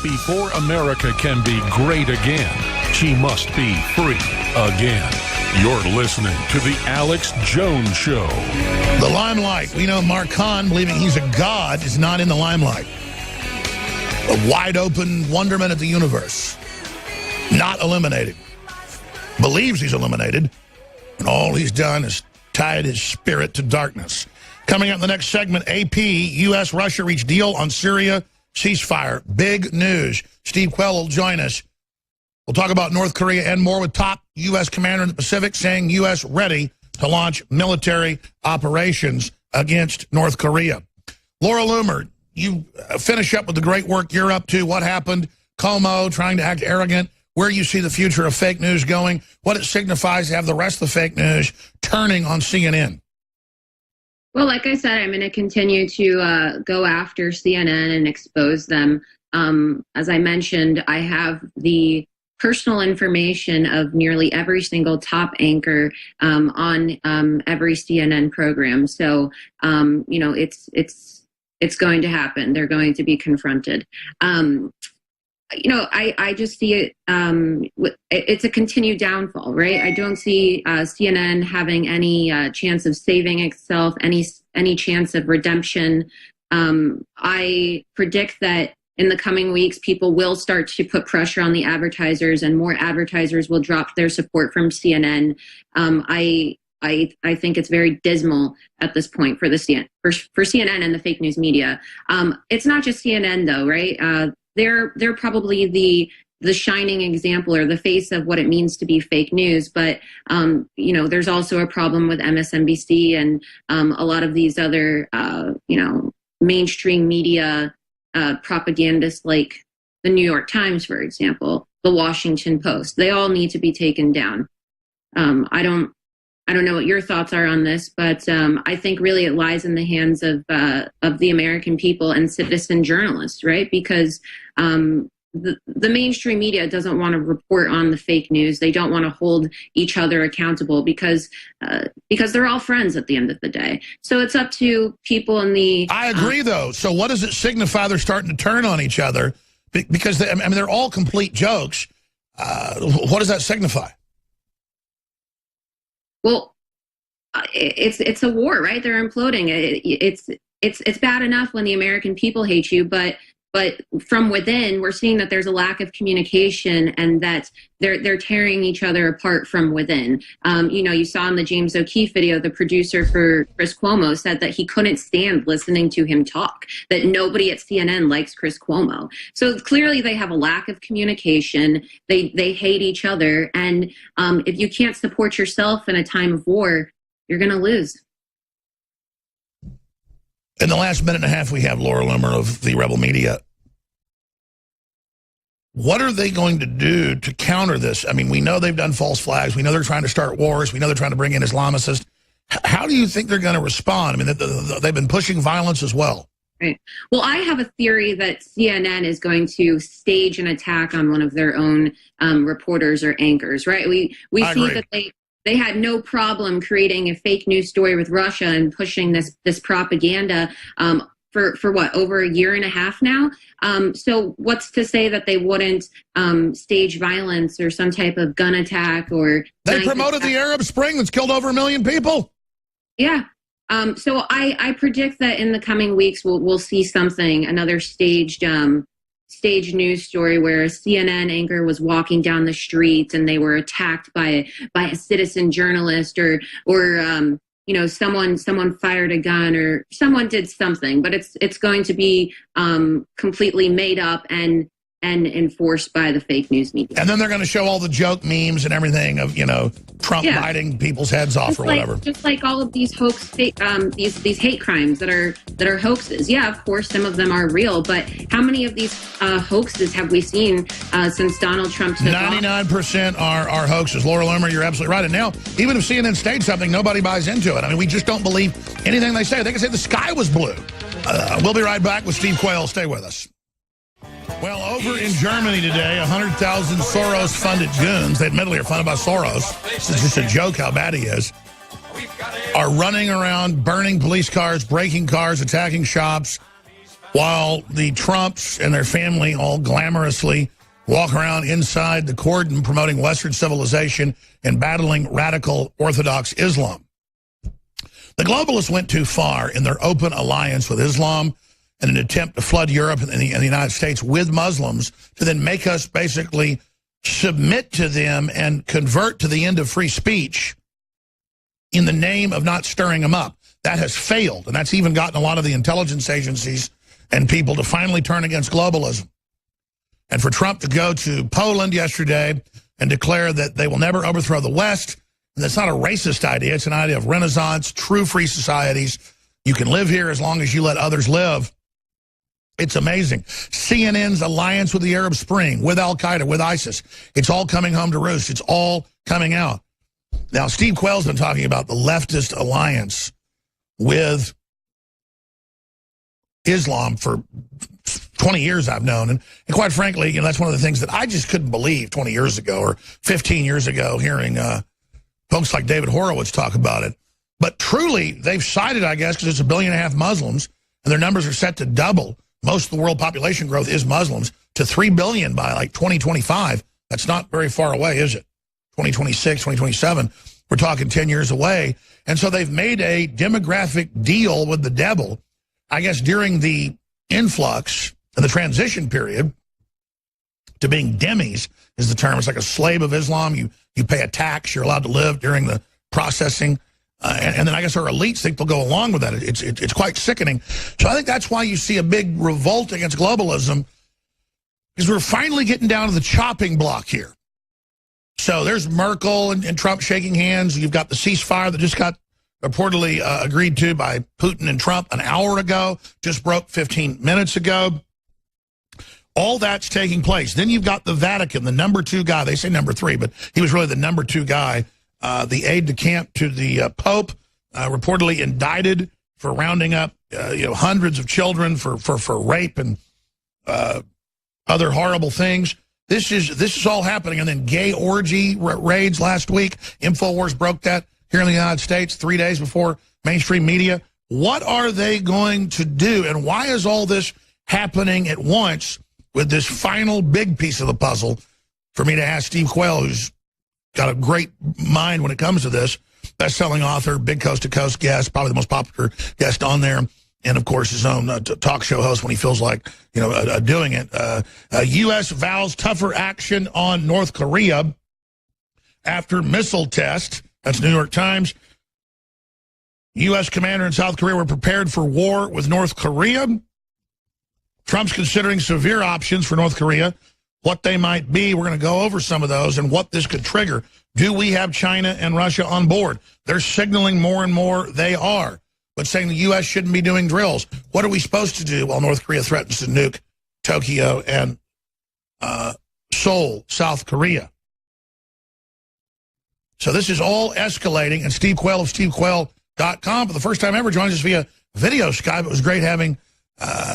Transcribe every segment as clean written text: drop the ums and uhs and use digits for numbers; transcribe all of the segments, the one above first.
Before America can be great again, she must be free again. You're listening to The Alex Jones Show. The limelight. We know Mark Hahn, believing he's a god, is not in the limelight. A wide-open wonderment of the universe. Not eliminated. Believes he's eliminated. And all he's done is tied his spirit to darkness. Coming up in the next segment, AP, U.S.-Russia reached deal on Syria ceasefire. Big news. Steve Quayle will join us. We'll talk about North Korea and more with top U.S. commander in the Pacific saying U.S. ready to launch military operations against North Korea. Laura Loomer, you finish up with the great work you're up to. What happened? Como trying to act arrogant. Where you see the future of fake news going. What it signifies to have the rest of the fake news turning on CNN. Well, like I said, I'm going to continue to go after CNN and expose them. As I mentioned, I have the personal information of nearly every single top anchor on every CNN program. So, you know, it's going to happen. They're going to be confronted. You know, I just see it, it's a continued downfall, right? I don't see CNN having any chance of saving itself, any chance of redemption. I predict that in the coming weeks, people will start to put pressure on the advertisers and more advertisers will drop their support from CNN. I think it's very dismal at this point for for CNN and the fake news media. It's not just CNN though, right? They're probably the shining example or the face of what it means to be fake news. But, you know, there's also a problem with MSNBC and a lot of these other, you know, mainstream media propagandists like the New York Times, for example, the Washington Post. They all need to be taken down. I don't know what your thoughts are on this, but I think really it lies in the hands of the American people and citizen journalists, right? Because the mainstream media doesn't want to report on the fake news. They don't want to hold each other accountable because they're all friends at the end of the day. So it's up to people in the... I agree, though. So what does it signify they're starting to turn on each other? Because, I mean, they're all complete jokes. What does that signify? Well, it's a war, right? They're imploding. It's bad enough when the American people hate you, but from within, we're seeing that there's a lack of communication and that they're tearing each other apart from within. You know, you saw in the James O'Keefe video, the producer for Chris Cuomo said that he couldn't stand listening to him talk, that nobody at CNN likes Chris Cuomo. So clearly they have a lack of communication. They hate each other. And if you can't support yourself in a time of war, you're going to lose. In the last minute and a half, we have Laura Loomer of the Rebel Media. What are they going to do to counter this? I mean, we know they've done false flags. We know they're trying to start wars. We know they're trying to bring in Islamicists. How do you think they're going to respond? I mean, they've been pushing violence as well. Right. Well, I have a theory that CNN is going to stage an attack on one of their own reporters or anchors, right? We see that they had no problem creating a fake news story with Russia and pushing this propaganda for what, over a year and a half now? So what's to say that they wouldn't stage violence or some type of gun attack or... They promoted the Arab Spring that's killed over 1 million people. Yeah. So I predict that in the coming weeks we'll see something, another staged news story where a CNN anchor was walking down the street and they were attacked by a citizen journalist or you know, someone fired a gun or someone did something, but it's going to be completely made up and enforced by the fake news media. And then they're going to show all the joke memes and everything of, you know, Trump biting people's heads off whatever. Just like all of these hoax, these hate crimes that are hoaxes. Yeah, of course, some of them are real, but how many of these hoaxes have we seen since Donald Trump took 99% are hoaxes. Laura Loomer, you're absolutely right. And now, even if CNN states something, nobody buys into it. I mean, we just don't believe anything they say. They can say the sky was blue. We'll be right back with Steve Quayle. Stay with us. Well, over in Germany today, 100,000 Soros-funded goons, they admittedly are funded by Soros, it's just a joke how bad he is, are running around, burning police cars, breaking cars, attacking shops, while the Trumps and their family all glamorously walk around inside the cordon promoting Western civilization and battling radical Orthodox Islam. The globalists went too far in their open alliance with Islam in an attempt to flood Europe and the United States with Muslims to then make us basically submit to them and convert to the end of free speech in the name of not stirring them up. That has failed, and that's even gotten a lot of the intelligence agencies and people to finally turn against globalism. And for Trump to go to Poland yesterday and declare that they will never overthrow the West, and that's not a racist idea, it's an idea of renaissance, true free societies. You can live here as long as you let others live. It's amazing. CNN's alliance with the Arab Spring, with Al-Qaeda, with ISIS, it's all coming home to roost. It's all coming out. Now, Steve Quayle's been talking about the leftist alliance with Islam for 20 years I've known. And quite frankly, that's one of the things that I just couldn't believe 20 years ago or 15 years ago, hearing folks like David Horowitz talk about it. But truly, they've cited, I guess, because it's 1.5 billion Muslims, and their numbers are set to double. Most of the world population growth is Muslims, to 3 billion by like 2025. That's not very far away, is it? 2026, 2027. We're talking 10 years away. And so they've made a demographic deal with the devil, I guess, during the influx and the transition period to being demis is the term. It's like a slave of Islam. You pay a tax. You're allowed to live during the processing. And then I guess our elites think they'll go along with that. It's quite sickening. So I think that's why you see a big revolt against globalism, because we're finally getting down to the chopping block here. So there's Merkel and Trump shaking hands. You've got the ceasefire that just got reportedly agreed to by Putin and Trump an hour ago, just broke 15 minutes ago. All that's taking place. Then you've got the Vatican, the number 2 guy. They say number 3, but he was really the number 2 guy, the aide-de-camp to the Pope, reportedly indicted for rounding up hundreds of children for rape and other horrible things. This is all happening. And then gay orgy raids last week. InfoWars broke that here in the United States 3 days before mainstream media. What are they going to do? And why is all this happening at once with this final big piece of the puzzle for me to ask Steve Quayle, who's got a great mind when it comes to this, best-selling author, big coast-to-coast guest, probably the most popular guest on there, and, of course, his own talk show host when he feels like, doing it. U.S. vows tougher action on North Korea after missile test. That's New York Times. U.S. commander in South Korea were prepared for war with North Korea. Trump's considering severe options for North Korea, what they might be. We're going to go over some of those and what this could trigger. Do we have China and Russia on board? They're signaling more and more they are, but saying the U.S. shouldn't be doing drills. What are we supposed to do while North Korea threatens to nuke Tokyo and Seoul, South Korea? So this is all escalating, and Steve Quayle of stevequayle.com for the first time ever joins us via video Skype. It was great having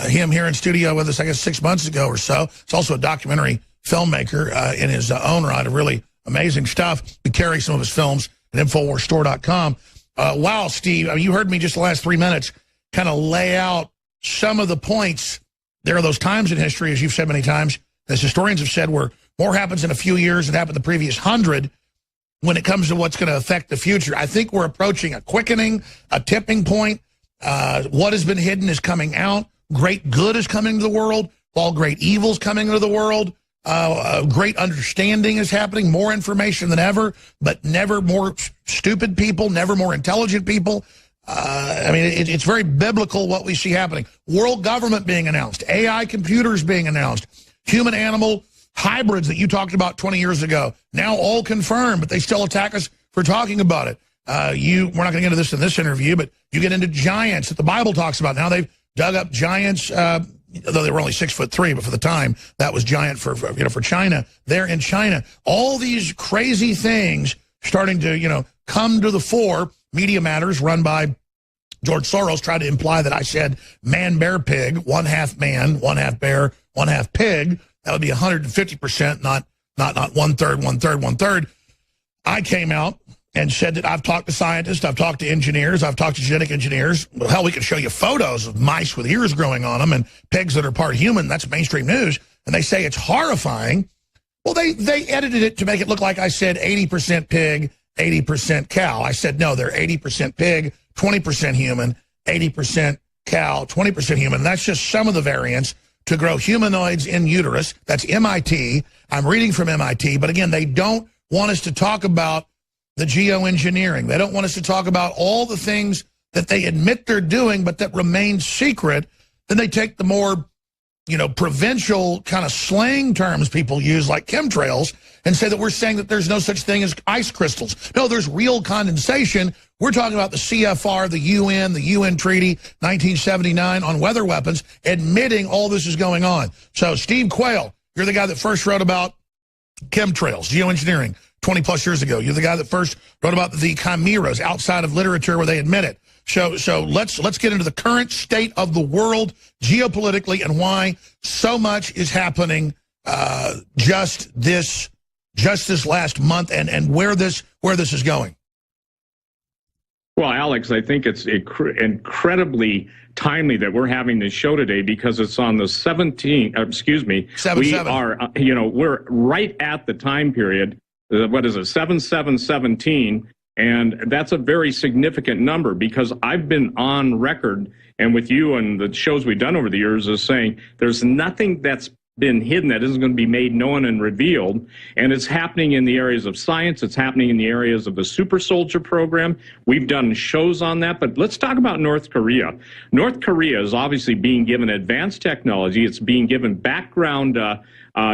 him here in studio with us, I guess, 6 months ago or so. It's also a documentary filmmaker in his own right, of really amazing stuff. We carry some of his films at InfoWarsStore.com. Wow, Steve, I mean, you heard me just the last 3 minutes kind of lay out some of the points. There are those times in history, as you've said many times, as historians have said, where more happens in a few years than happened the previous 100 when it comes to what's going to affect the future. I think we're approaching a quickening, a tipping point. What has been hidden is coming out. Great good is coming to the world, while great evil is coming into the world. Great understanding is happening, more information than ever, but never more stupid people, never more intelligent people. I mean, it's very biblical what we see happening. World government being announced, AI computers being announced, human-animal hybrids that you talked about 20 years ago, now all confirmed, but they still attack us for talking about it. We're not going to get into this in this interview, but you get into giants that the Bible talks about. Now they've dug up giants, though they were only 6'3", but for the time, that was giant for China. They're in China. All these crazy things starting to, come to the fore. Media Matters, run by George Soros, tried to imply that I said man, bear, pig, 1/2 man, 1/2 bear, 1/2 pig. That would be 150%, not 1/3, 1/3, 1/3. I came out and said that I've talked to scientists, I've talked to engineers, I've talked to genetic engineers. Well, hell, we can show you photos of mice with ears growing on them and pigs that are part human. That's mainstream news. And they say it's horrifying. Well, they edited it to make it look like I said 80% pig, 80% cow. I said, no, they're 80% pig, 20% human, 80% cow, 20% human. And that's just some of the variants to grow humanoids in uterus. That's MIT. I'm reading from MIT. But again, they don't want us to talk about the geoengineering. They don't want us to talk about all the things that they admit they're doing, but that remain secret. Then they take the more, provincial kind of slang terms people use, like chemtrails, and say that we're saying that there's no such thing as ice crystals. No, there's real condensation. We're talking about the CFR, the UN Treaty, 1979 on weather weapons, admitting all this is going on. So, Steve Quayle, you're the guy that first wrote about chemtrails, geoengineering, 20 plus years ago. You're the guy that first wrote about the chimeras outside of literature where they admit it. So let's get into the current state of the world geopolitically and why so much is happening just this last month and where this is going. Well, Alex, I think it's incredibly timely that we're having this show today because it's on the 17th. Excuse me. 7/7. We are, we're right at the time period. What is it? 7/7/17. And that's a very significant number because I've been on record and with you and the shows we've done over the years is saying there's nothing that's been hidden that isn't going to be made known and revealed. And it's happening in the areas of science. It's happening in the areas of the super soldier program. We've done shows on that. But let's talk about North Korea. North Korea is obviously being given advanced technology. It's being given background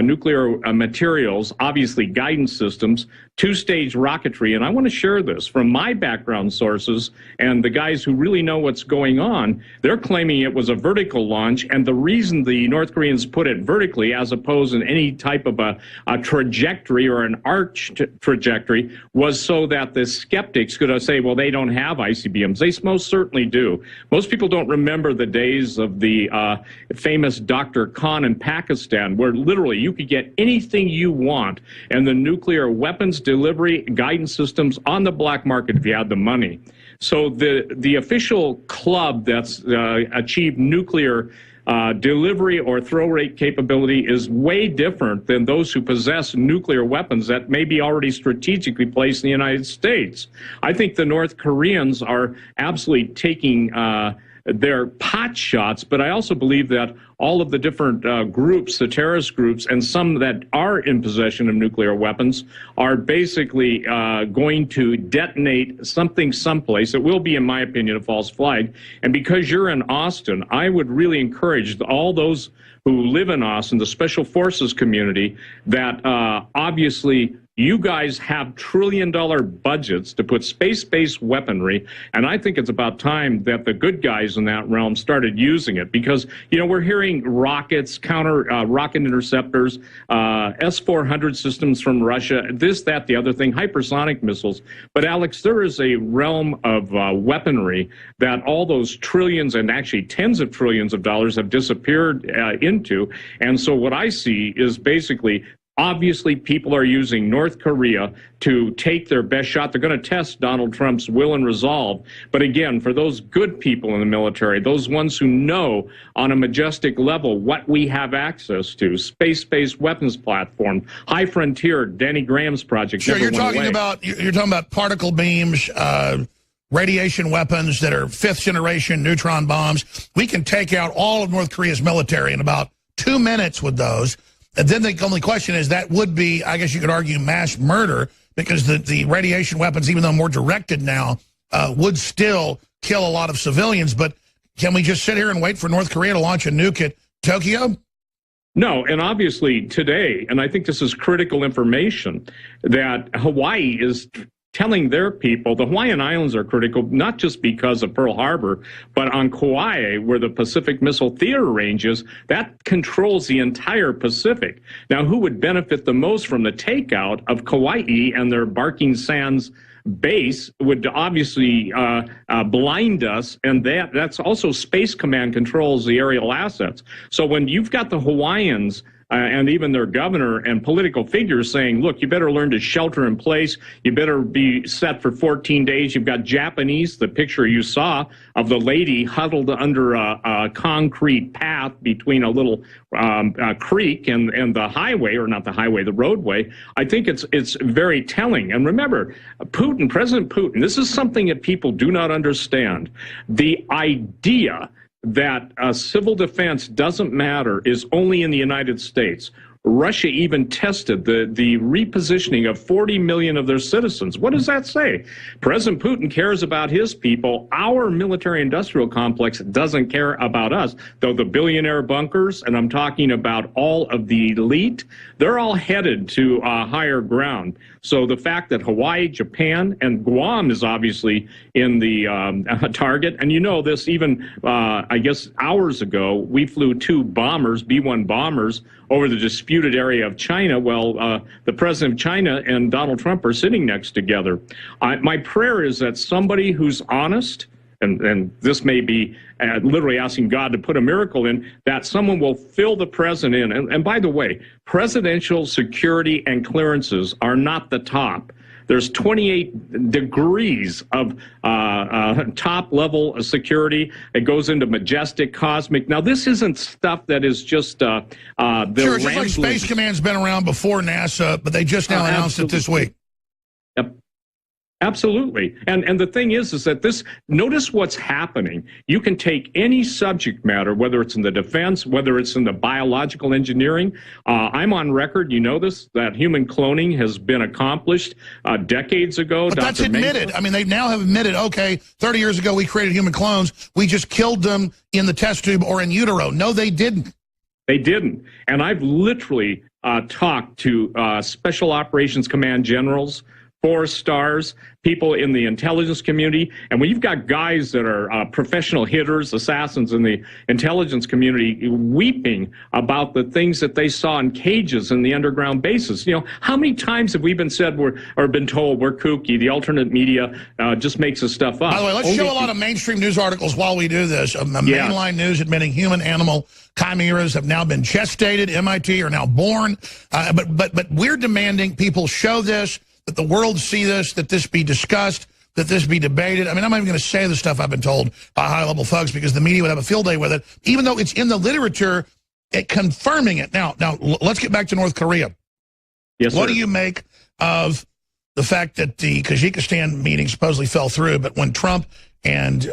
nuclear materials, obviously guidance systems, two-stage rocketry. And I want to share this from my background sources and the guys who really know what's going on. They're claiming it was a vertical launch. And the reason the North Koreans put it vertically as opposed to any type of a trajectory or an arch trajectory was so that the skeptics could say, well, they don't have ICBMs. They most certainly do. Most people don't remember the days of the famous Dr. Khan in Pakistan, where literally you could get anything you want and the nuclear weapons delivery guidance systems on the black market if you had the money. So the official club that's achieved nuclear delivery or throw rate capability is way different than those who possess nuclear weapons that may be already strategically placed in the United States. I think the North Koreans are absolutely taking their pot shots, but I also believe that all of the different groups, the terrorist groups, and some that are in possession of nuclear weapons are basically going to detonate something someplace. It will be, in my opinion, a false flag. And because you're in Austin, I would really encourage all those who live in Austin, the Special Forces community, that obviously you guys have trillion-dollar budgets to put space-based weaponry, and I think it's about time that the good guys in that realm started using it because, we're hearing rockets, counter rocket interceptors, S-400 systems from Russia, this, that, the other thing, hypersonic missiles. But, Alex, there is a realm of weaponry that all those trillions and actually tens of trillions of dollars have disappeared into, and so what I see is basically obviously, people are using North Korea to take their best shot. They're going to test Donald Trump's will and resolve. But again, for those good people in the military, those ones who know on a majestic level what we have access to, space-based weapons platform, high frontier, Danny Graham's project. Sure, you're talking about particle beams, radiation weapons that are fifth generation neutron bombs. We can take out all of North Korea's military in about 2 minutes with those. And then the only question is that would be, I guess you could argue, mass murder because the radiation weapons, even though more directed now, would still kill a lot of civilians. But can we just sit here and wait for North Korea to launch a nuke at Tokyo? No, and obviously today, and I think this is critical information, that Hawaii is telling their people, the Hawaiian Islands are critical, not just because of Pearl Harbor, but on Kauai, where the Pacific Missile Theater range is, that controls the entire Pacific. Now, who would benefit the most from the takeout of Kauai and their Barking Sands base would obviously blind us, and that's also Space Command controls the aerial assets. So when you've got the Hawaiians and even their governor and political figures saying, look, you better learn to shelter in place. You better be set for 14 days. You've got Japanese, the picture you saw of the lady huddled under a concrete path between a little creek and the highway, or not the highway, the roadway. I think it's very telling. And remember, President Putin, this is something that people do not understand. The idea that civil defense doesn't matter is only in the United States. Russia even tested the repositioning of 40 million of their citizens. What does that say? President Putin cares about his people. Our military-industrial complex doesn't care about us, though the billionaire bunkers, and I'm talking about all of the elite, they're all headed to higher ground. So the fact that Hawaii, Japan, and Guam is obviously in the target, and you know this, even I guess hours ago, we flew 2 bombers, B-1 bombers, over the disputed area of China. Well, the president of China and Donald Trump are sitting next together. My prayer is that somebody who's honest, and this may be literally asking God to put a miracle in, that someone will fill the president in. And by the way, presidential security and clearances are not the top. There's 28 degrees of top-level security. It goes into majestic, cosmic. Now, this isn't stuff that is just the sure, it's just like Space Command's been around before NASA, but they just now announced it this week. Yep. Absolutely. And the thing is that this, notice what's happening. You can take any subject matter, whether it's in the defense, whether it's in the biological engineering. I'm on record, you know this, that human cloning has been accomplished decades ago. But that's admitted. I mean, they now have admitted, okay, 30 years ago we created human clones. We just killed them in the test tube or in utero. No, they didn't. They didn't. And I've literally talked to Special Operations Command generals, 4 stars, people in the intelligence community. And when you've got guys that are professional hitters, assassins in the intelligence community weeping about the things that they saw in cages in the underground bases, you know, how many times have we been said or been told we're kooky, the alternate media just makes this stuff up? By the way, let's show a lot of mainstream news articles while we do this. Mainline news admitting human-animal chimeras have now been gestated. MIT are now born. But we're demanding people show this, that the world see this, that this be discussed, that this be debated. I mean, I'm not even going to say the stuff I've been told by high-level folks because the media would have a field day with it, even though it's in the literature, confirming it. Now, let's get back to North Korea. Yes, what do you make of the fact that the Kazakhstan meeting supposedly fell through, but when Trump and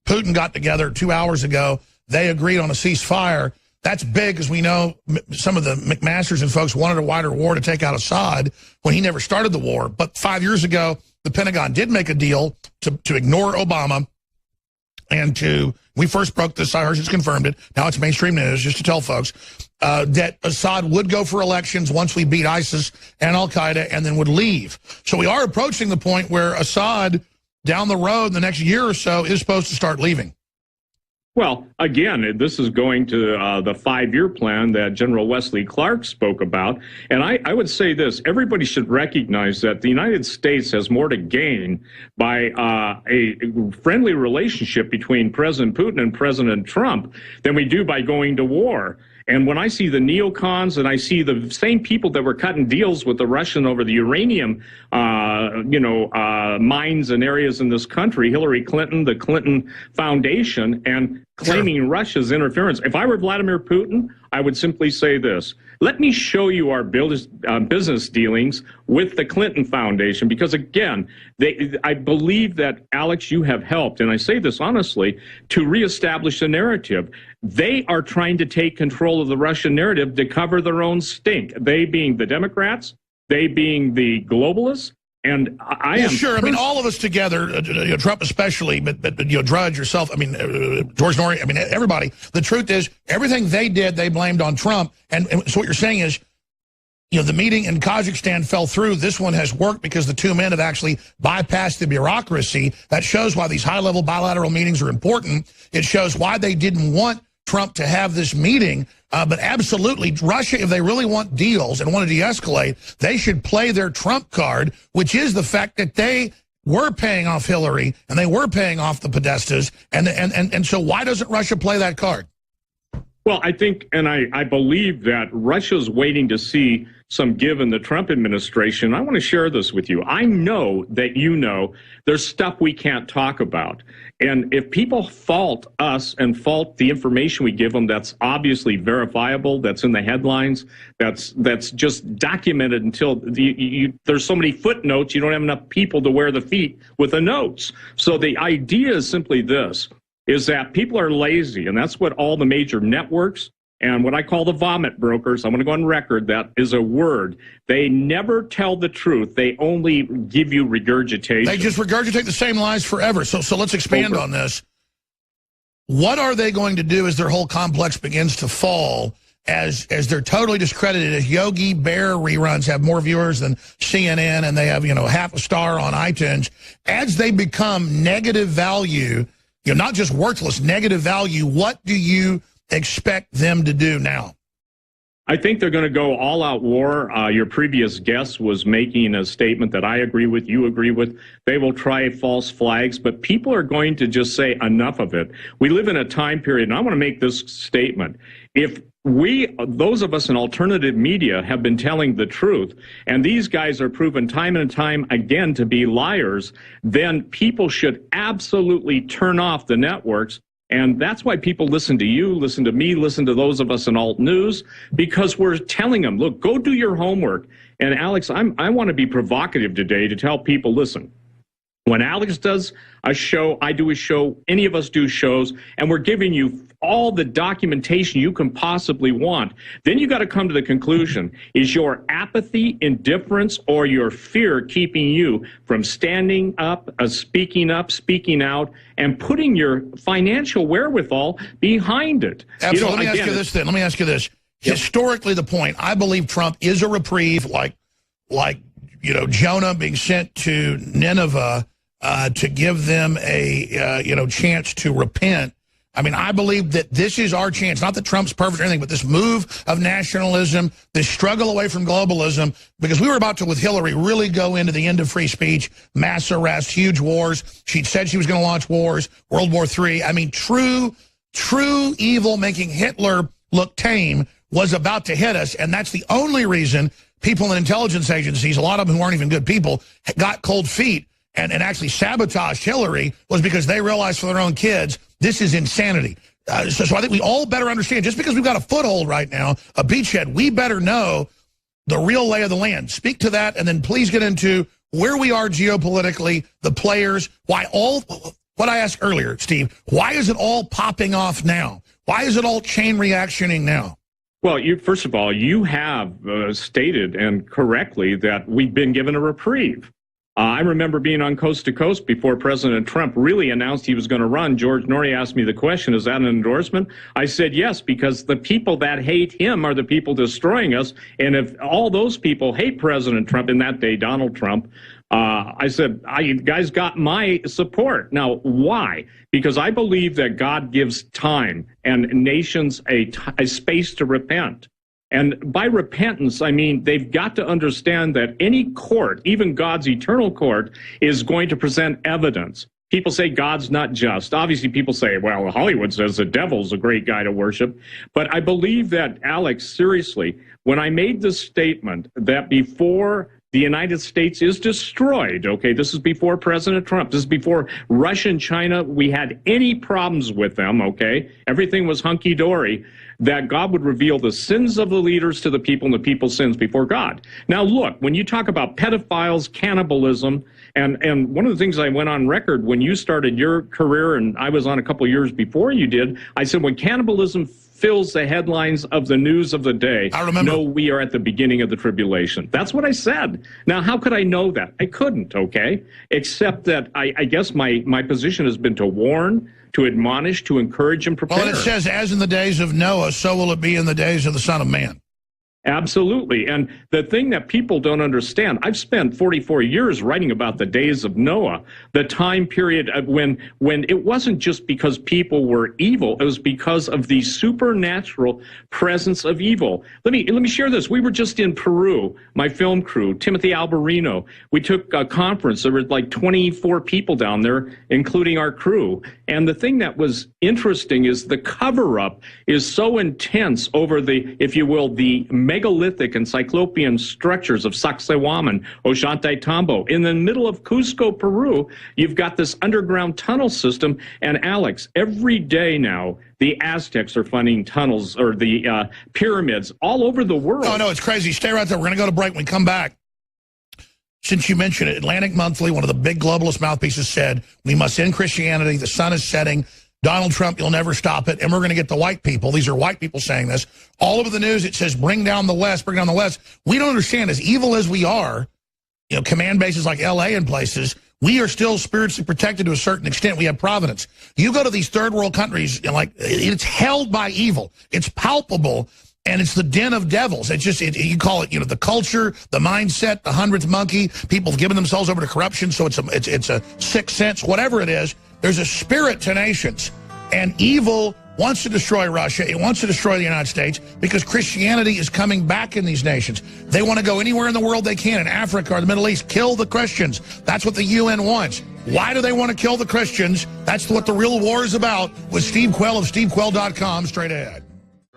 Putin got together 2 hours ago, they agreed on a ceasefire? That's big because we know some of the McMasters and folks wanted a wider war to take out Assad when he never started the war. But 5 years ago, the Pentagon did make a deal to ignore Obama and we first broke this, I heard it's confirmed it, now it's mainstream news, just to tell folks, that Assad would go for elections once we beat ISIS and Al-Qaeda and then would leave. So we are approaching the point where Assad, down the road in the next year or so, is supposed to start leaving. Well, again, this is going to the 5-year plan that General Wesley Clark spoke about. And I would say this, everybody should recognize that the United States has more to gain by a friendly relationship between President Putin and President Trump than we do by going to war. And when I see the neocons and I see the same people that were cutting deals with the Russian over the uranium, mines and areas in this country, Hillary Clinton, the Clinton Foundation, and claiming Russia's interference. If I were Vladimir Putin, I would simply say this. Let me show you our business dealings with the Clinton Foundation, because, again, I believe that, Alex, you have helped, and I say this honestly, to reestablish the narrative. They are trying to take control of the Russian narrative to cover their own stink, they being the Democrats, they being the globalists. And I am sure. I mean, all of us together, Trump especially, but Drudge, yourself, I mean, George Norrie, I mean, everybody. The truth is, everything they did, they blamed on Trump. And so what you're saying is, the meeting in Kazakhstan fell through. This one has worked because the two men have actually bypassed the bureaucracy. That shows why these high-level bilateral meetings are important. It shows why they didn't want Trump to have this meeting. But absolutely, Russia, if they really want deals and want to de-escalate, they should play their Trump card, which is the fact that they were paying off Hillary and they were paying off the Podestas. And so why doesn't Russia play that card? Well, I think, and I believe that Russia's waiting to see some give in the Trump administration. I want to share this with you. I know that there's stuff we can't talk about. And if people fault us and fault the information we give them that's obviously verifiable, that's in the headlines, that's just documented until there's so many footnotes, you don't have enough people to wear the feet with the notes. So the idea is simply this, is that people are lazy, and that's what all the major networks and what I call the vomit brokers, I'm going to go on record, that is a word. They never tell the truth. They only give you regurgitation. They just regurgitate the same lies forever. So let's expand on this. What are they going to do as their whole complex begins to fall, as they're totally discredited, as Yogi Bear reruns have more viewers than CNN, and they have, half a star on iTunes, as they become negative value, not just worthless, negative value, what do you expect them to do now? I think they're going to go all-out war. Your previous guest was making a statement that I agree with, you agree with. They will try false flags, but people are going to just say enough of it. We live in a time period, and I want to make this statement. If those of us in alternative media have been telling the truth, and these guys are proven time and time again to be liars, then people should absolutely turn off the networks. And that's why people listen to you, listen to me, listen to those of us in alt news, because we're telling them, look, go do your homework. And Alex, I want to be provocative today to tell people, listen, when Alex does a show, I do a show, any of us do shows, and we're giving you all the documentation you can possibly want. Then you got to come to the conclusion, is your apathy, indifference, or your fear keeping you from standing up, speaking out, and putting your financial wherewithal behind it? Absolutely. Let me ask you this. Yep. Historically, the point, I believe Trump is a reprieve, like Jonah being sent to Nineveh to give them a chance to repent. I mean, I believe that this is our chance, not that Trump's perfect or anything, but this move of nationalism, this struggle away from globalism, because we were about to, with Hillary, really go into the end of free speech, mass arrest, huge wars. She said she was going to launch wars, World War III. I mean, true evil, making Hitler look tame, was about to hit us, and that's the only reason people in intelligence agencies, a lot of them who aren't even good people, got cold feet and actually sabotaged Hillary, was because they realized for their own kids, this is insanity. So I think we all better understand, just because we've got a foothold right now, a beachhead, we better know the real lay of the land. Speak to that, and then please get into where we are geopolitically, the players, what I asked earlier, Steve, why is it all popping off now? Why is it all chain reactioning now? Well, first of all, you have stated, and correctly, that we've been given a reprieve. I remember being on Coast to Coast before President Trump really announced he was going to run. George Norrie asked me the question, is that an endorsement? I said yes, because the people that hate him are the people destroying us. And if all those people hate President Trump, in that day, Donald Trump, I said, you guys got my support. Now, why? Because I believe that God gives time and nations a space to repent. And by repentance, I mean they've got to understand that any court, even God's eternal court, is going to present evidence. People say God's not just. Obviously, people say, well, Hollywood says the devil's a great guy to worship. But I believe that, Alex, seriously, when I made this statement that before the United States is destroyed, okay, this is before President Trump, this is before Russia and China, we had any problems with them, okay, everything was hunky-dory, that God would reveal the sins of the leaders to the people and the people's sins before God. Now, look, when you talk about pedophiles, cannibalism, and one of the things I went on record when you started your career, and I was on a couple of years before you did, I said when cannibalism fills the headlines of the news of the day, I remember. No, we are at the beginning of the tribulation. That's what I said. Now, how could I know that? I couldn't, okay? Except that I guess my position has been to warn, to admonish, to encourage, and prepare. Well, it says, as in the days of Noah, so will it be in the days of the Son of Man. Absolutely. And the thing that people don't understand, I've spent 44 years writing about the days of Noah, the time period of when it wasn't just because people were evil, it was because of the supernatural presence of evil. Let me share this. We were just in Peru, my film crew, Timothy Alberino. We took a conference. There were like 24 people down there, including our crew. And the thing that was interesting is the cover-up is so intense over the, if you will, the megalithic and cyclopean structures of Sacsayhuaman, Ollantaytambo. In the middle of Cusco, Peru, you've got this underground tunnel system. And Alex, every day now, the Aztecs are funding tunnels or the pyramids all over the world. Oh, no, it's crazy. Stay right there. We're going to go to break. When we come back, since you mentioned it, Atlantic Monthly, one of the big globalist mouthpieces, said, we must end Christianity. The sun is setting. Donald Trump, you'll never stop it. And we're going to get the white people. These are white people saying this. All over the news, it says, bring down the West, bring down the West. We don't understand, as evil as we are, you know, command bases like L.A. and places, we are still spiritually protected to a certain extent. We have providence. You go to these third world countries, and like, it's held by evil. It's palpable, and it's the den of devils. It's just, you call it, you know, the culture, the mindset, the 100th monkey. People have given themselves over to corruption, so it's a sixth sense, whatever it is. There's a spirit to nations, and evil wants to destroy Russia. It wants to destroy the United States because Christianity is coming back in these nations. They want to go anywhere in the world they can, in Africa or the Middle East, kill the Christians. That's what the UN wants. Why do they want to kill the Christians? That's what the real war is about, with Steve Quayle of SteveQuayle.com, straight ahead.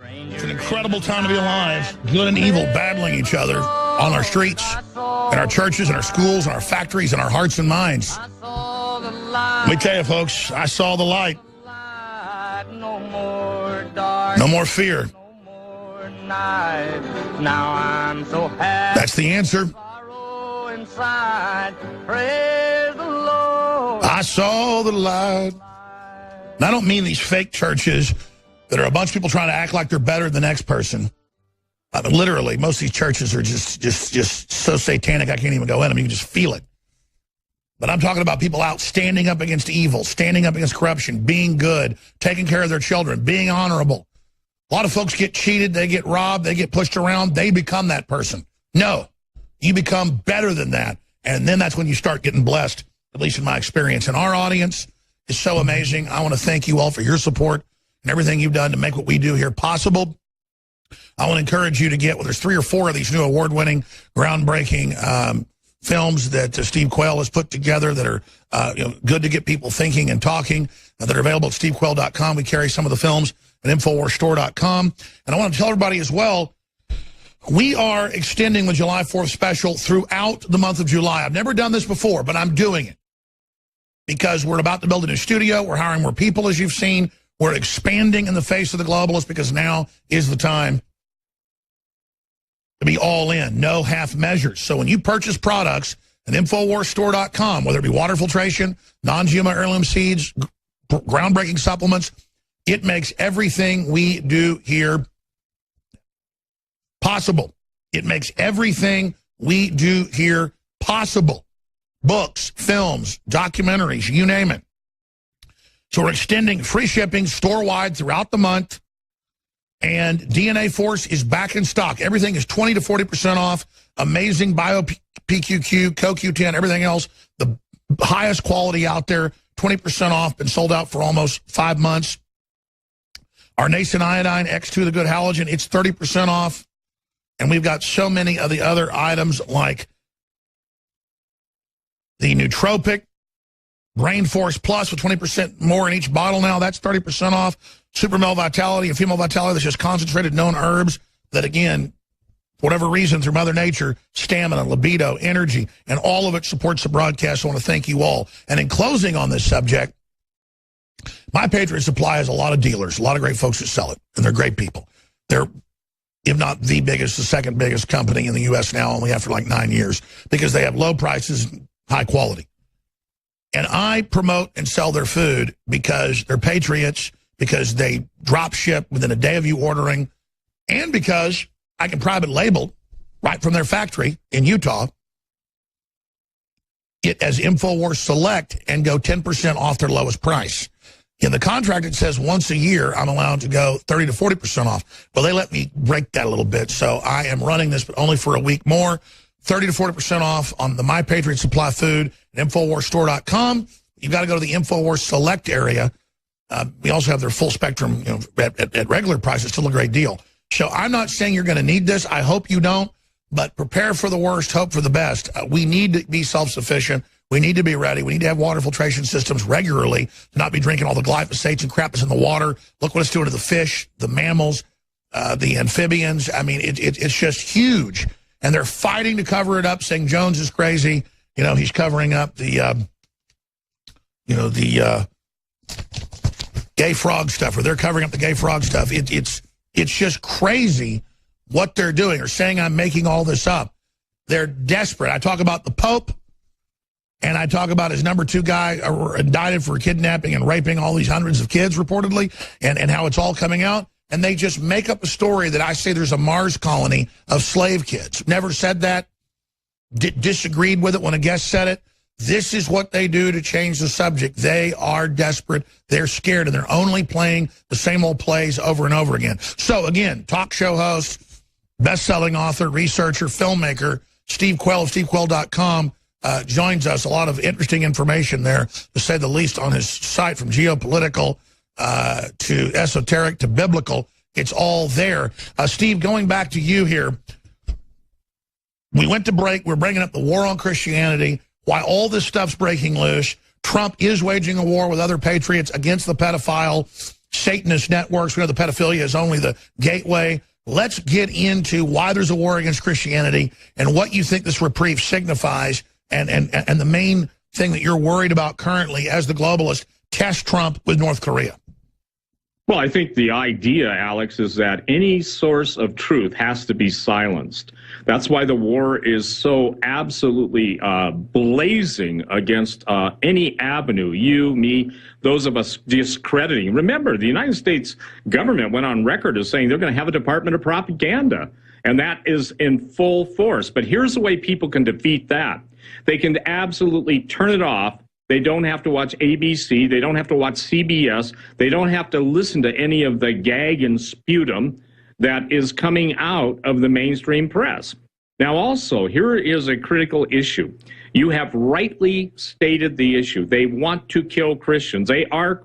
It's an incredible time to be alive. Good and evil battling each other on our streets, in our churches, in our schools, in our factories, in our hearts and minds. Let me tell you, folks, I saw the light. No more fear. That's the answer. I saw the light. And I don't mean these fake churches that are a bunch of people trying to act like they're better than the next person. I mean, literally, most of these churches are just so satanic I can't even go in them. You can just feel it. But I'm talking about people out standing up against evil, standing up against corruption, being good, taking care of their children, being honorable. A lot of folks get cheated, they get robbed, they get pushed around, they become that person. No, you become better than that. And then that's when you start getting blessed, at least in my experience. And our audience is so amazing. I want to thank you all for your support and everything you've done to make what we do here possible. I want to encourage you to get, well, there's 3 or 4 of these new award-winning, groundbreaking films that Steve Quayle has put together that are good to get people thinking and talking, that are available at SteveQuayle.com. We carry some of the films at InfoWarsStore.com. And I want to tell everybody as well, we are extending the July 4th special throughout the month of July. I've never done this before, but I'm doing it because we're about to build a new studio. We're hiring more people, as you've seen. We're expanding in the face of the globalists because now is the time to be all in, no half measures. So when you purchase products at InfoWarsStore.com, whether it be water filtration, non-GMO heirloom seeds, groundbreaking supplements, it makes everything we do here possible. It makes everything we do here possible. Books, films, documentaries, you name it. So we're extending free shipping store-wide throughout the month. And DNA Force is back in stock. Everything is 20 to 40% off. Amazing Bio PQQ, CoQ10, everything else. The highest quality out there, 20% off. Been sold out for almost 5 months. Our Nascent Iodine X2, the good halogen, it's 30% off. And we've got so many of the other items like the Nootropic, Brain Force Plus with 20% more in each bottle now. That's 30% off. Super Male Vitality and Female Vitality, that's just concentrated known herbs that, again, for whatever reason, through Mother Nature, stamina, libido, energy, and all of it supports the broadcast. I want to thank you all. And in closing on this subject, My Patriot Supply has a lot of dealers, a lot of great folks that sell it, and they're great people. They're, if not the biggest, the second biggest company in the U.S. now, only after like 9 years, because they have low prices, high quality. And I promote and sell their food because they're patriots, because they drop ship within a day of you ordering, and because I can private label right from their factory in Utah it as InfoWars Select and go 10% off their lowest price. In the contract, it says once a year, I'm allowed to go 30 to 40% off. Well, they let me break that a little bit, so I am running this, but only for a week more. 30 to 40% off on the My Patriot Supply food at InfoWarsStore.com. You've got to go to the InfoWars Select area. We also have their full spectrum, at regular price. It's still a great deal. So I'm not saying you're going to need this. I hope you don't, but prepare for the worst, hope for the best. We need to be self-sufficient. We need to be ready. We need to have water filtration systems regularly to not be drinking all the glyphosates and crap that's in the water. Look what it's doing to the fish, the mammals, the amphibians. I mean, it's just huge. And they're fighting to cover it up, saying Jones is crazy. He's covering up the, gay frog stuff, or they're covering up the gay frog stuff. It's just crazy what they're doing, or saying I'm making all this up. They're desperate. I talk about the Pope. And I talk about his number 2 guy indicted for kidnapping and raping all these hundreds of kids, reportedly, and how it's all coming out. And they just make up a story that I say there's a Mars colony of slave kids. Never said that. Disagreed with it when a guest said it. This is what they do to change the subject. They are desperate. They're scared, and they're only playing the same old plays over and over again. So, again, talk show host, best-selling author, researcher, filmmaker, Steve Quayle of SteveQuayle.com. Joins us. A lot of interesting information there, to say the least, on his site, from geopolitical to esoteric to biblical. It's all there. Steve, going back to you here, we went to break. We're bringing up the war on Christianity, why all this stuff's breaking loose. Trump is waging a war with other patriots against the pedophile Satanist networks. We know the pedophilia is only the gateway. Let's get into why there's a war against Christianity and what you think this reprieve signifies. And the main thing that you're worried about currently as the globalist, test Trump with North Korea. Well, I think the idea, Alex, is that any source of truth has to be silenced. That's why the war is so absolutely blazing against any avenue, you, me, those of us discrediting. Remember, the United States government went on record as saying they're going to have a Department of Propaganda, and that is in full force. But here's the way people can defeat that. They can absolutely turn it off. They don't have to watch ABC. They don't have to watch CBS. They don't have to listen to any of the gag and sputum that is coming out of the mainstream press. Now, also, here is a critical issue. You have rightly stated the issue. They want to kill Christians. They are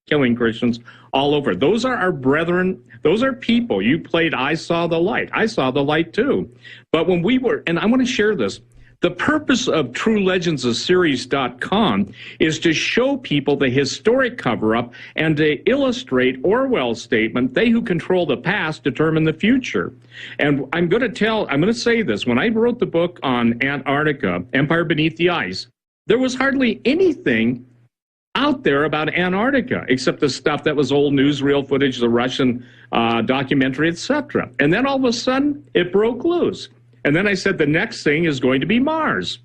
killing Christians all over. Those are our brethren. Those are people. You played I Saw the Light. I saw the light too. But when we were, and I want to share this, the purpose of TrueLegendsOfSeries.com is to show people the historic cover-up and to illustrate Orwell's statement, they who control the past determine the future. And I'm going to say this, when I wrote the book on Antarctica, Empire Beneath the Ice, there was hardly anything out there about Antarctica except the stuff that was old newsreel footage, the Russian documentary, etc. And then all of a sudden, it broke loose. And then I said the next thing is going to be Mars.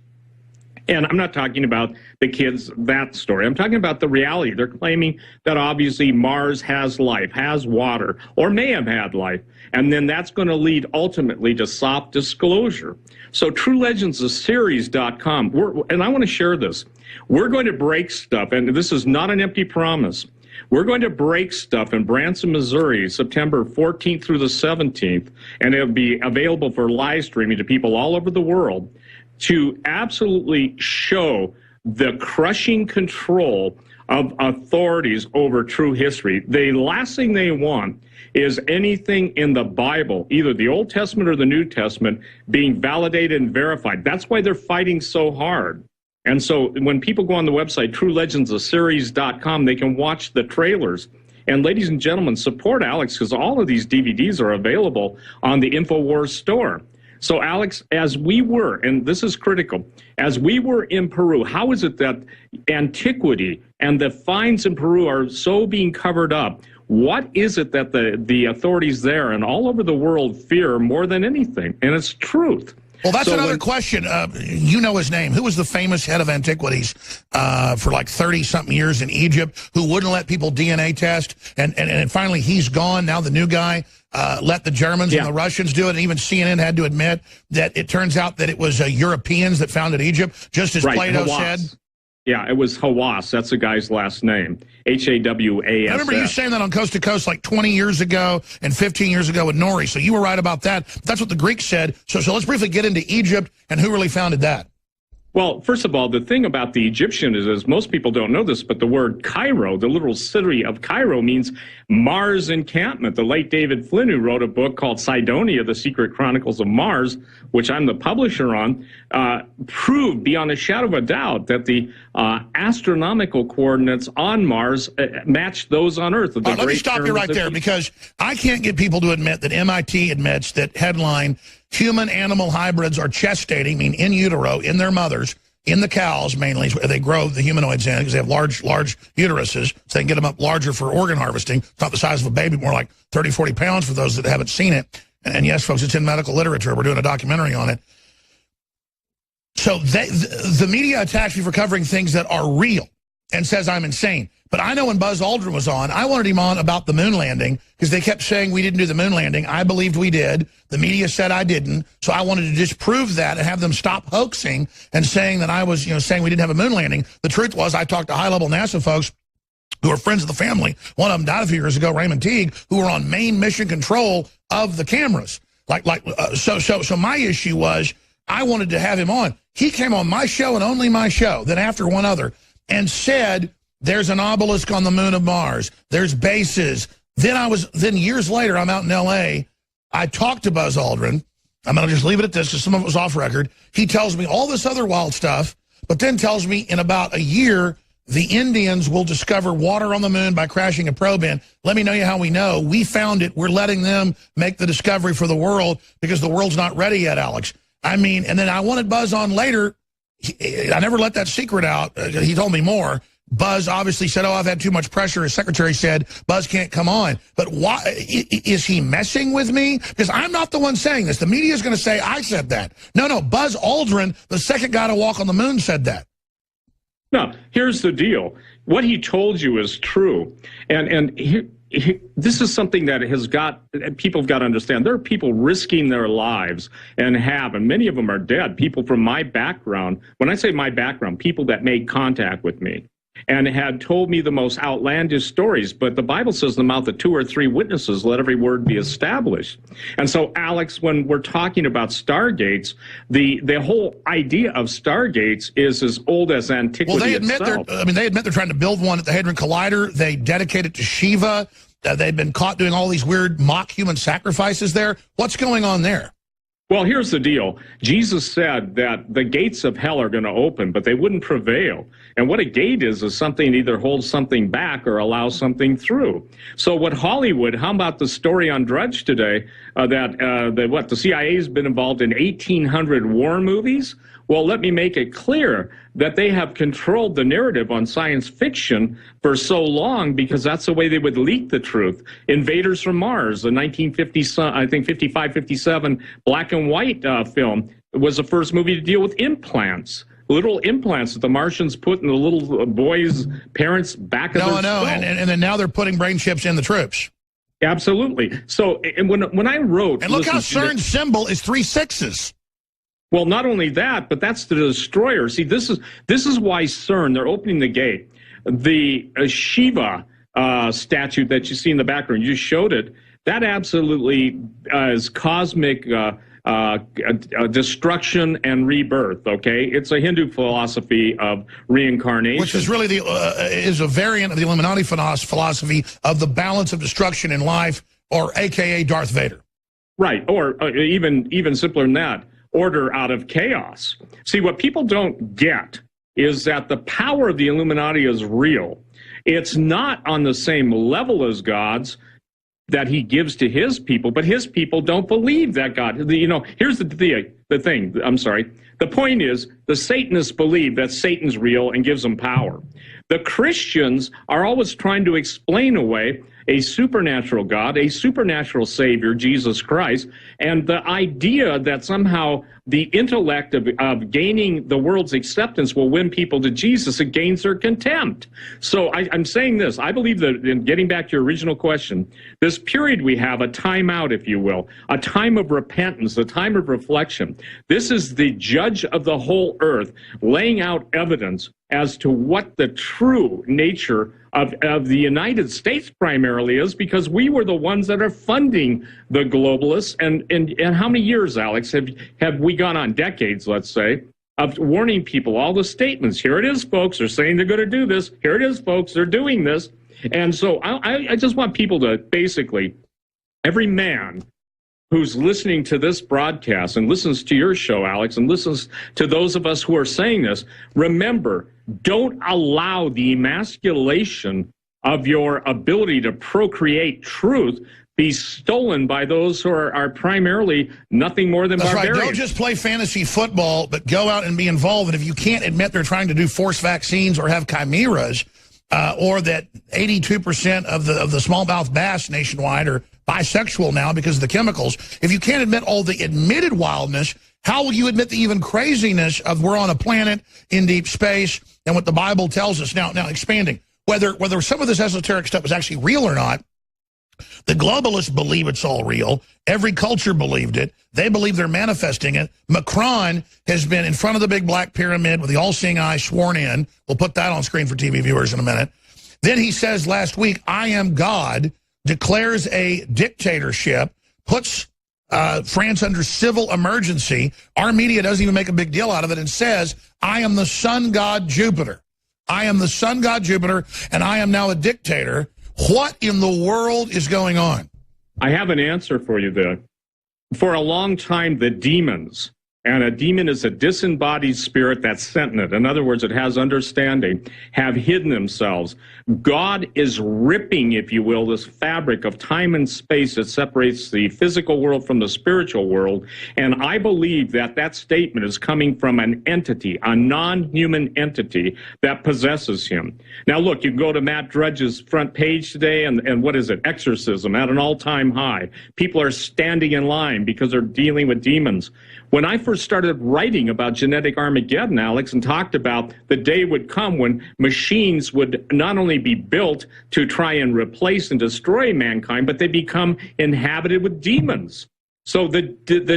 And I'm not talking about the kids, that story. I'm talking about the reality. They're claiming that obviously Mars has life, has water, or may have had life. And then that's going to lead ultimately to soft disclosure. So TrueLegendsOfSeries.com, and I want to share this. We're going to break stuff, and this is not an empty promise. We're going to break stuff in Branson, Missouri, September 14th through the 17th, and it'll be available for live streaming to people all over the world to absolutely show the crushing control of authorities over true history. The last thing they want is anything in the Bible, either the Old Testament or the New Testament, being validated and verified. That's why they're fighting so hard. And so when people go on the website, TrueLegendsOfSeries.com, they can watch the trailers. And ladies and gentlemen, support Alex, because all of these DVDs are available on the InfoWars store. So Alex, as we were, and this is critical, as we were in Peru, how is it that antiquity and the finds in Peru are so being covered up? What is it that the authorities there and all over the world fear more than anything? And it's truth. Well, that's another question. You know his name. Who was the famous head of antiquities for like 30-something years in Egypt who wouldn't let people DNA test? And finally, he's gone. Now the new guy let the Germans and the Russians do it. And even CNN had to admit that it turns out that it was Europeans that founded Egypt, just as Plato said. Yeah, it was Hawass. That's the guy's last name. Hawass. I remember you saying that on Coast to Coast like 20 years ago and 15 years ago with Nori. So you were right about that. That's what the Greeks said. So let's briefly get into Egypt and who really founded that. Well, first of all, the thing about the Egyptian is most people don't know this, but the word Cairo, the literal city of Cairo, means Mars encampment. The late David Flynn, who wrote a book called Cydonia, The Secret Chronicles of Mars, which I'm the publisher on, proved beyond a shadow of a doubt that the astronomical coordinates on Mars match those on Earth. Let me stop you right there, because I can't get people to admit that MIT admits that headline human-animal hybrids are gestating, mean in utero, in their mothers, in the cows mainly, they grow the humanoids in because they have large uteruses, so they can get them up larger for organ harvesting. It's not the size of a baby, more like 30, 40 pounds for those that haven't seen it. And yes, folks, it's in medical literature. We're doing a documentary on it. So the media attacks me for covering things that are real and says I'm insane. But I know when Buzz Aldrin was on, I wanted him on about the moon landing because they kept saying we didn't do the moon landing. I believed we did. The media said I didn't. So I wanted to disprove that and have them stop hoaxing and saying that I was, saying we didn't have a moon landing. The truth was I talked to high-level NASA folks who are friends of the family. One of them died a few years ago, Raymond Teague, who were on main mission control of the cameras. So my issue was I wanted to have him on. He came on my show and only my show, then after one other, and said there's an obelisk on the moon of Mars. There's bases. Then years later, I'm out in L.A. I talked to Buzz Aldrin. I'm going to just leave it at this because some of it was off record. He tells me all this other wild stuff, but then tells me in about a year, the Indians will discover water on the moon by crashing a probe in. Let me know you how we know. We found it. We're letting them make the discovery for the world because the world's not ready yet, Alex. I mean, and then I wanted Buzz on later. I never let that secret out. He told me more. Buzz obviously said, I've had too much pressure. His secretary said, Buzz can't come on. But why is he messing with me? Because I'm not the one saying this. The media is going to say I said that. No, Buzz Aldrin, the second guy to walk on the moon, said that. No, here's the deal. What he told you is true. And this is something that people have got to understand. There are people risking their lives and many of them are dead. People from my background, when I say my background, people that made contact with me and had told me the most outlandish stories. But the Bible says in the mouth of 2 or 3 witnesses, let every word be established. And so, Alex, when we're talking about stargates, the whole idea of stargates is as old as antiquity itself. They admit they're trying to build one at the Hadron Collider. They dedicate it to Shiva. They've been caught doing all these weird mock human sacrifices there. What's going on there? Well, here's the deal. Jesus said that the gates of hell are going to open, but they wouldn't prevail. And what a gate is something that either holds something back or allows something through. So what Hollywood, how about the story on Drudge today that the CIA has been involved in 1,800 war movies? Well, let me make it clear that they have controlled the narrative on science fiction for so long because that's the way they would leak the truth. Invaders from Mars, the 55, 57 black and white film was the first movie to deal with implants. Little implants that the Martians put in the little boys' parents' back of their skull. And then now they're putting brain chips in the troops. Absolutely. So and when I wrote... And look how CERN's symbol is 3 6s. Well, not only that, but that's the destroyer. See, this is why CERN, they're opening the gate. The Shiva statue that you see in the background, you just showed it, that absolutely is cosmic destruction and rebirth, okay? It's a Hindu philosophy of reincarnation. Which is really is a variant of the Illuminati philosophy of the balance of destruction in life, or AKA Darth Vader. Right, or even simpler than that. Order out of chaos. See, what people don't get is that the power of the Illuminati is real. It's not on the same level as God's that he gives to his people, but his people don't believe that God. Here's the thing. I'm sorry. The point is, the Satanists believe that Satan's real and gives them power. The Christians are always trying to explain away a supernatural God, a supernatural Savior, Jesus Christ, and the idea that somehow the intellect of gaining the world's acceptance will win people to Jesus. It gains their contempt. So I'm saying this. I believe that, in getting back to your original question, this period we have, a time out, if you will, a time of repentance, a time of reflection. This is the judge of the whole earth laying out evidence as to what the true nature of the United States primarily is, because we were the ones that are funding the globalists. And how many years, Alex, have we gone on? Decades, let's say, of warning people, all the statements. Here it is, folks. They're saying they're going to do this. Here it is, folks. They're doing this. And so I just want people to basically, every man who's listening to this broadcast and listens to your show, Alex, and listens to those of us who are saying this, remember, don't allow the emasculation of your ability to procreate truth be stolen by those who are primarily nothing more than barbarians. Right. Don't just play fantasy football, but go out and be involved. And if you can't admit they're trying to do forced vaccines or have chimeras, or that 82% of the smallmouth bass nationwide are bisexual now because of the chemicals, if you can't admit all the admitted wildness, how will you admit the even craziness of we're on a planet in deep space and what the Bible tells us? Now expanding, whether some of this esoteric stuff is actually real or not, the globalists believe it's all real. Every culture believed it. They believe they're manifesting it. Macron has been in front of the big black pyramid with the all-seeing eye sworn in. We'll put that on screen for TV viewers in a minute. Then he says last week, I am God, declares a dictatorship, puts France under civil emergency. Our media doesn't even make a big deal out of it and says, I am the sun god Jupiter. I am the sun god Jupiter, and I am now a dictator. What in the world is going on? I have an answer for you there. For a long time, the demons, and a demon is a disembodied spirit that's sentient. In other words, it has understanding, have hidden themselves. God is ripping, if you will, this fabric of time and space that separates the physical world from the spiritual world. And I believe that that statement is coming from an entity, a non-human entity that possesses him. Now, look, you can go to Matt Drudge's front page today, and what is it? Exorcism at an all-time high. People are standing in line because they're dealing with demons. When I first started writing about genetic Armageddon, Alex, and talked about the day would come when machines would not only be built to try and replace and destroy mankind, but they become inhabited with demons. So the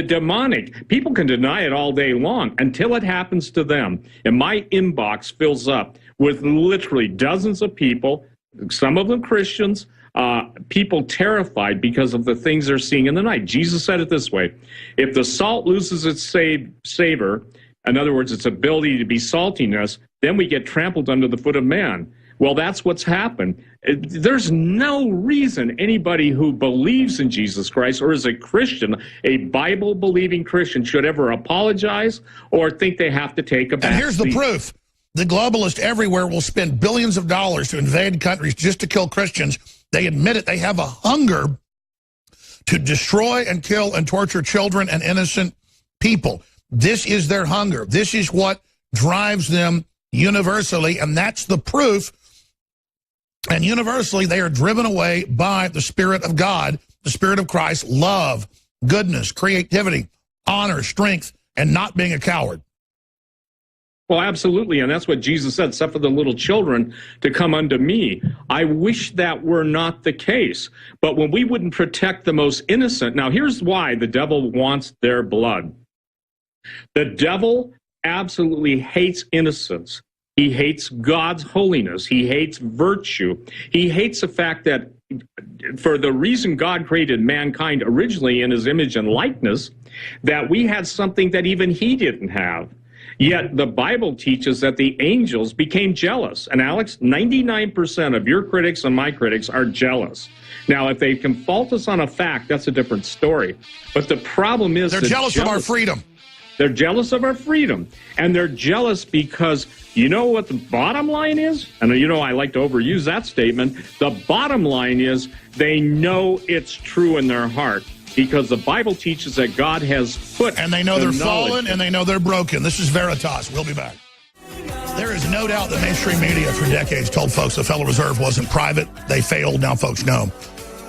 demonic, people can deny it all day long until it happens to them. And my inbox fills up with literally dozens of people, some of them Christians, people terrified because of the things they're seeing in the night. Jesus said it this way: if the salt loses its savor, in other words, its ability to be saltiness, then we get trampled under the foot of man. Well, that's what's happened. There's no reason anybody who believes in Jesus Christ or is a Christian, a Bible-believing Christian, should ever apologize or think they have to take a back And here's the seat. proof. The globalists everywhere will spend billions of dollars to invade countries just to kill Christians. They admit it. They have a hunger to destroy and kill and torture children and innocent people. This is their hunger. This is what drives them universally, and that's the proof. And universally, they are driven away by the Spirit of God, the Spirit of Christ, love, goodness, creativity, honor, strength, and not being a coward. Well, absolutely, and that's what Jesus said, suffer the little children to come unto me. I wish that were not the case. But when we wouldn't protect the most innocent, now here's why the devil wants their blood. The devil absolutely hates innocence. He hates God's holiness. He hates virtue. He hates the fact that for the reason God created mankind originally in his image and likeness, that we had something that even he didn't have. Yet the Bible teaches that the angels became jealous. And Alex, 99% of your critics and my critics are jealous. Now, if they can fault us on a fact, that's a different story. But the problem is they're jealous of our freedom. They're jealous of our freedom. And they're jealous because you know what the bottom line is? And you know I like to overuse that statement. The bottom line is they know it's true in their heart. Because the Bible teaches that God has put... And they know they're fallen, and they know they're broken. This is Veritas. We'll be back. There is no doubt that mainstream media for decades told folks the Federal Reserve wasn't private. They failed. Now folks know.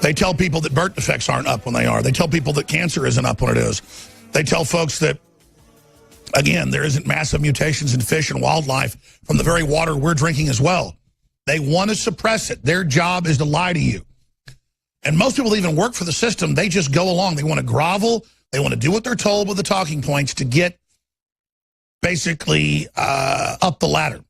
They tell people that birth defects aren't up when they are. They tell people that cancer isn't up when it is. They tell folks that, again, there isn't massive mutations in fish and wildlife from the very water we're drinking as well. They want to suppress it. Their job is to lie to you. And most people even work for the system. They just go along. They want to grovel. They want to do what they're told with the talking points to get basically up the ladder.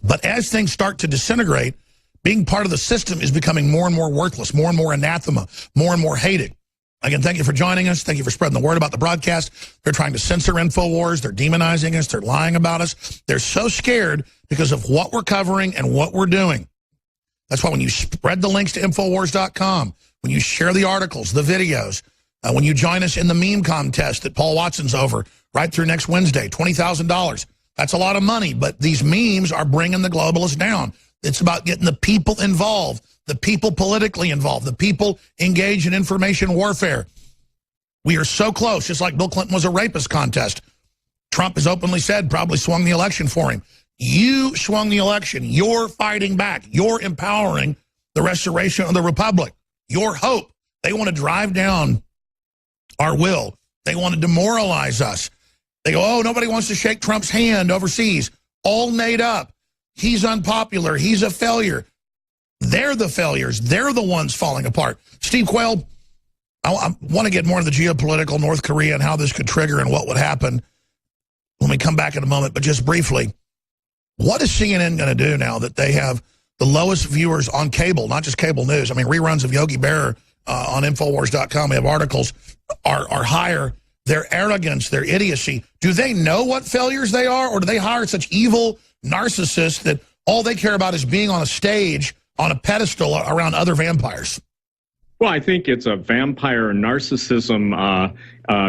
But as things start to disintegrate, being part of the system is becoming more and more worthless, more and more anathema, more and more hated. Again, thank you for joining us. Thank you for spreading the word about the broadcast. They're trying to censor InfoWars. They're demonizing us. They're lying about us. They're so scared because of what we're covering and what we're doing. That's why when you spread the links to Infowars.com, when you share the articles, the videos, when you join us in the meme contest that Paul Watson's over right through next Wednesday, $20,000. That's a lot of money, but these memes are bringing the globalists down. It's about getting the people involved, the people politically involved, the people engaged in information warfare. We are so close, just like Bill Clinton was a rapist contest. Trump has openly said probably swung the election for him. You swung the election. You're fighting back. You're empowering the restoration of the republic. Your hope. They want to drive down our will. They want to demoralize us. They go, oh, nobody wants to shake Trump's hand overseas. All made up. He's unpopular. He's a failure. They're the failures. They're the ones falling apart. Steve Quayle, I want to get more into the geopolitical North Korea and how this could trigger and what would happen when we come back in a moment. But just briefly, what is CNN going to do now that they have the lowest viewers on cable, not just cable news? I mean, reruns of Yogi Berra on Infowars.com, we have articles, are higher. Their arrogance, their idiocy. Do they know what failures they are, or do they hire such evil narcissists that all they care about is being on a stage, on a pedestal around other vampires? Well, I think it's a vampire narcissism,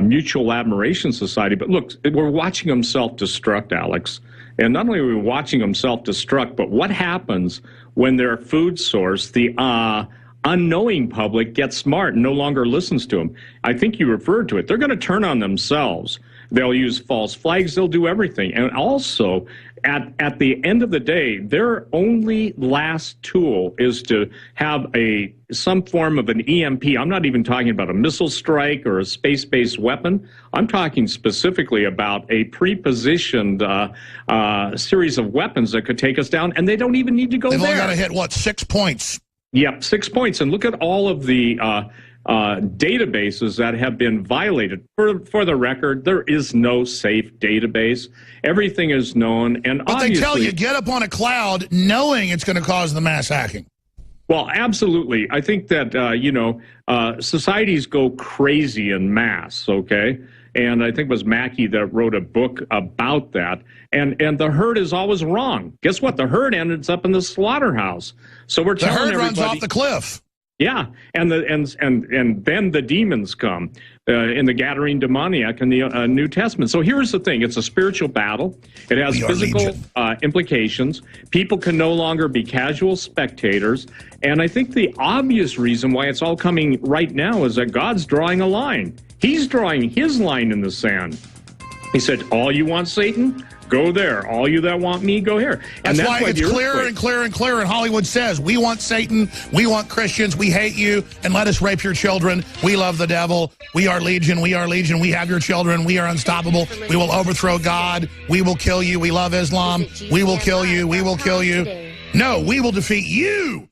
mutual admiration society. But look, we're watching them self-destruct, Alex. And not only are we watching them self-destruct, but what happens when their food source, the unknowing public, gets smart and no longer listens to them? I think you referred to it. They're going to turn on themselves. They'll use false flags. They'll do everything. And also, at the end of the day, their only last tool is to have some form of an EMP. I'm not even talking about a missile strike or a space-based weapon. I'm talking specifically about a pre-positioned series of weapons that could take us down, and they don't even need to go there. They've only got to hit, what, 6 points? Yep, 6 points. And look at all of the databases that have been violated. For the record, there is no safe database. Everything is known. And but they tell you, get up on a cloud knowing it's going to cause the mass hacking. Well, absolutely. I think that, societies go crazy en masse, okay? And I think it was Mackey that wrote a book about that. And the herd is always wrong. Guess what? The herd ends up in the slaughterhouse. So we're telling everybody, the herd runs off the cliff. Yeah, and then the demons come in the Gadarene demoniac in the New Testament. So here's the thing: it's a spiritual battle. It has physical implications. People can no longer be casual spectators. And I think the obvious reason why it's all coming right now is that God's drawing a line. He's drawing his line in the sand. He said, "All you want, Satan? Go there. All you that want me, go here." And that's why it's clearer and clearer and clearer. And Hollywood says, we want Satan, we want Christians, we hate you, and let us rape your children. We love the devil. We are legion. We are legion. We have your children. We are unstoppable. We will overthrow God. We will kill you. We love Islam. We will kill you. We will kill you. No, we will defeat you.